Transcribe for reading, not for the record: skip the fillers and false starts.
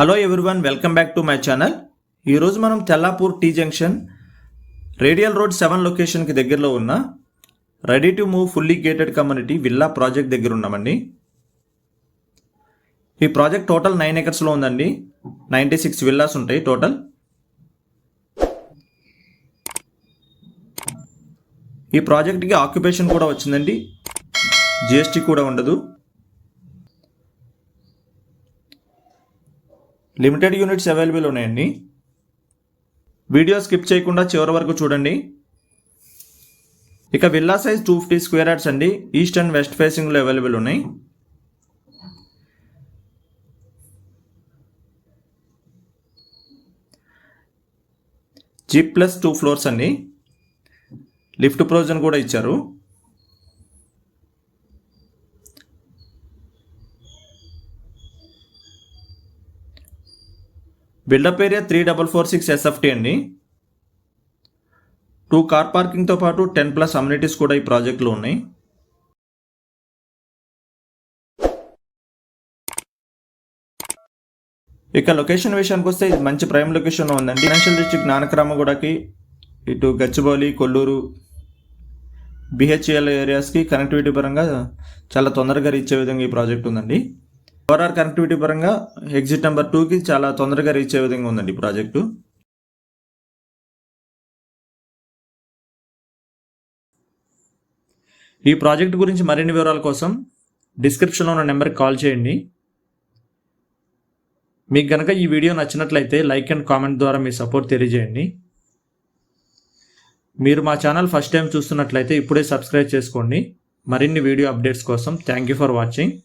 Hello everyone, welcome back to my channel. ఈరోజు మనం Tellapur tea junction radial road 7 లొకేషన్కి దగ్గరలో ఉన్న ready to move fully gated community villa project దగ్గర ఉన్నామండి. ఈ ప్రాజెక్ట్ టోటల్ 9 ఎకర్స్లో ఉందండి. 96 విల్లాస్ ఉంటాయి టోటల్. ఈ ప్రాజెక్ట్కి ఆక్యుపేషన్ కూడా వచ్చిందండి, జిఎస్టీ కూడా ఉండదు. లిమిటెడ్ యూనిట్స్ అవైలబుల్ ఉన్నాయండి. వీడియో స్కిప్ చేయకుండా చివరి వరకు చూడండి. ఇక విల్లా సైజ్ 250 స్క్వేర్ యార్డ్స్ అండి. ఈస్ట్ అండ్ వెస్ట్ ఫేసింగ్లో అవైలబుల్ ఉన్నాయి. G+2 ఫ్లోర్స్ అండి. లిఫ్ట్ ప్రొవిజన్ కూడా ఇచ్చారు. బిల్డప్ ఏరియా 3446 SFT అండి. 2 కార్ పార్కింగ్తో పాటు 10+ అమ్యూనిటీస్ కూడా ఈ ప్రాజెక్ట్లో ఉన్నాయి. ఇక లొకేషన్ విషయానికి వస్తే ఇది మంచి ప్రైమ్ లొకేషన్లో ఉందండి. ఫైనాన్షియల్ డిస్ట్రిక్ట్ నానక్రామగూడకి, ఇటు గచ్చిబౌలి, కొల్లూరు, BHEL ఏరియాస్కి కనెక్టివిటీ పరంగా చాలా తొందరగా రీచ్ అయ్యే విధంగా ఈ ప్రాజెక్ట్ ఉందండి. ఓవరాల్ కనెక్టివిటీ పరంగా ఎగ్జిట్ నెంబర్ 2కి చాలా తొందరగా రీచ్ అయ్యే విధంగా ఉందండి ప్రాజెక్టు. ఈ ప్రాజెక్ట్ గురించి మరిన్ని వివరాల కోసం డిస్క్రిప్షన్లో ఉన్న నెంబర్కి కాల్ చేయండి. మీకు కనుక ఈ వీడియో నచ్చినట్లయితే లైక్ అండ్ కామెంట్ ద్వారా మీ సపోర్ట్ తెలియజేయండి. మీరు మా ఛానల్ ఫస్ట్ టైం చూస్తున్నట్లయితే ఇప్పుడే సబ్స్క్రైబ్ చేసుకోండి. మరిన్ని వీడియో అప్డేట్స్ కోసం థ్యాంక్ యూ ఫర్ వాచింగ్.